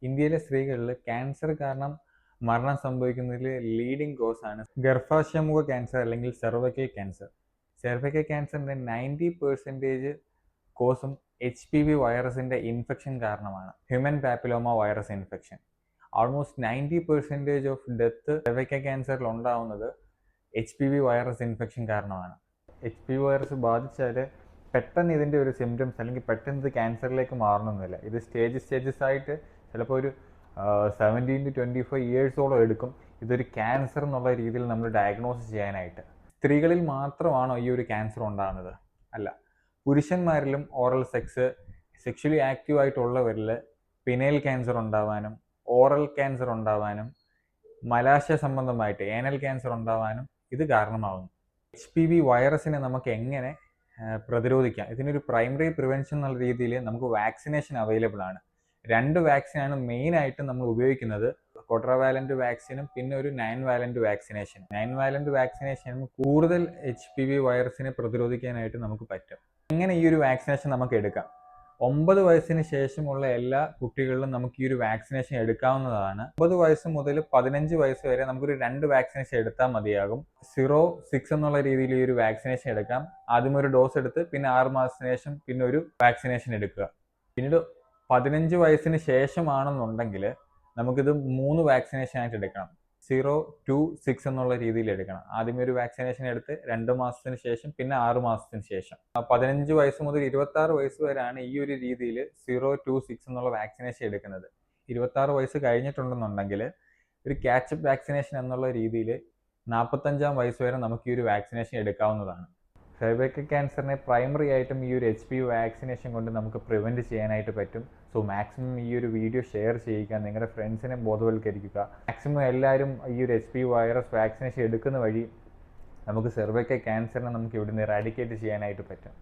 ഇന്ത്യയിലെ സ്ത്രീകളിൽ ക്യാൻസർ കാരണം മരണം സംഭവിക്കുന്നതിൽ ലീഡിംഗ് കോസ് ആണ് ഗർഭാശയമുഖ ക്യാൻസർ അല്ലെങ്കിൽ സെർവൈക്കൽ ക്യാൻസർ. സെർവൈക്കൽ ക്യാൻസറിന്റെ 90% കോസും HPV വൈറസിന്റെ ഇൻഫെക്ഷൻ കാരണമാണ്. Human papilloma virus infection. Almost 90% of death cervical ക്യാൻസറിൽ ഉണ്ടാവുന്നത് HPV വൈറസ് ഇൻഫെക്ഷൻ കാരണമാണ്. HPV വൈറസ് ബാധിച്ചാൽ പെട്ടെന്ന് ഇതിൻ്റെ ഒരു സിംറ്റംസ് അല്ലെങ്കിൽ പെട്ടെന്ന് ഇത് ക്യാൻസറിലേക്ക് മാറണമെന്നില്ല. ഇത് സ്റ്റേജസ് ആയിട്ട് ചിലപ്പോൾ ഒരു 17 to 25 ഇയേഴ്സോളം എടുക്കും ഇതൊരു ക്യാൻസർ എന്നുള്ള രീതിയിൽ നമ്മൾ ഡയഗ്നോസ് ചെയ്യാനായിട്ട്. സ്ത്രീകളിൽ മാത്രമാണോ ഈ ഒരു ക്യാൻസർ ഉണ്ടാകുന്നത്? അല്ല, പുരുഷന്മാരിലും ഓറൽ സെക്ഷലി ആക്റ്റീവ് ആയിട്ടുള്ളവരിൽ പിനൈൽ ക്യാൻസർ ഉണ്ടാവാനും ഓറൽ ക്യാൻസർ ഉണ്ടാവാനും മലാശയ സംബന്ധമായിട്ട് ഏനൽ ക്യാൻസർ ഉണ്ടാവാനും ഇത് കാരണമാകുന്നു. HPV വൈറസിനെ നമുക്ക് എങ്ങനെ പ്രതിരോധിക്കാം? ഇതിനൊരു പ്രൈമറി പ്രിവെൻഷൻ എന്നുള്ള രീതിയിൽ നമുക്ക് വാക്സിനേഷൻ അവൈലബിൾ ആണ്. 2 വാക്സിനാണ് മെയിനായിട്ട് നമ്മൾ ഉപയോഗിക്കുന്നത്. ക്വാഡ്രാവാലന്റ് വാക്സിനും പിന്നെ ഒരു 9 വാലന്റ് വാക്സിനേഷൻ. 9 വാലന്റ് വാക്സിനേഷൻ കൂടുതൽ HPV വൈറസിനെ പ്രതിരോധിക്കാനായിട്ട് നമുക്ക് പറ്റും. എങ്ങനെ ഈ ഒരു വാക്സിനേഷൻ നമുക്ക് എടുക്കാം? 9 വയസ്സിന് ശേഷമുള്ള എല്ലാ കുട്ടികളിലും നമുക്ക് ഈ ഒരു വാക്സിനേഷൻ എടുക്കാവുന്നതാണ്. 9 വയസ്സ് മുതൽ 15 വയസ്സ് വരെ നമുക്കൊരു 2 വാക്സിനേഷൻ എടുത്താൽ മതിയാകും. 0-6 എന്നുള്ള രീതിയിൽ ഈ ഒരു വാക്സിനേഷൻ എടുക്കാം. ആദ്യം ഒരു ഡോസ് എടുത്ത് പിന്നെ 6 മാസത്തിന് ശേഷം പിന്നെ ഒരു വാക്സിനേഷൻ എടുക്കുക. പിന്നീട് 15 വയസ്സിന് ശേഷമാണെന്നുണ്ടെങ്കിൽ നമുക്കിത് 3 വാക്സിനേഷൻ ആയിട്ട് എടുക്കണം. 0-6 എന്നുള്ള രീതിയിൽ എടുക്കണം. ആദ്യം ഒരു വാക്സിനേഷൻ എടുത്ത് 2 മാസത്തിന് ശേഷം പിന്നെ 6 മാസത്തിന് ശേഷം. 15 വയസ്സ് മുതൽ 26 വയസ്സ് വരെയാണ് ഈ ഒരു രീതിയിൽ 0-6 എന്നുള്ള വാക്സിനേഷൻ എടുക്കുന്നത്. 26 വയസ്സ് കഴിഞ്ഞിട്ടുണ്ടെന്നുണ്ടെങ്കിൽ ഒരു ക്യാച്ചപ്പ് വാക്സിനേഷൻ എന്നുള്ള രീതിയിൽ 45-ാം വയസ്സ് വരെ നമുക്ക് ഈ ഒരു വാക്സിനേഷൻ എടുക്കാവുന്നതാണ്. സെർവൈക്കൽ ക്യാൻസറിനെ പ്രൈമറി ആയിട്ടും ഈ ഒരു HPV വാക്സിനേഷൻ കൊണ്ട് നമുക്ക് പ്രിവെൻറ്റ് ചെയ്യാനായിട്ട് പറ്റും. സോ മാക്സിമം ഈ ഒരു വീഡിയോ ഷെയർ ചെയ്യുക, നിങ്ങളുടെ ഫ്രണ്ട്സിനെ ബോധവൽക്കരിക്കുക. മാക്സിമം എല്ലാവരും ഈ ഒരു HPV വൈറസ് വാക്സിനേഷൻ എടുക്കുന്ന വഴി നമുക്ക് സെർവൈക്കൽ ക്യാൻസറിനെ നമുക്ക് ഇവിടുന്ന് എറാഡിക്കേറ്റ് ചെയ്യാനായിട്ട് പറ്റും.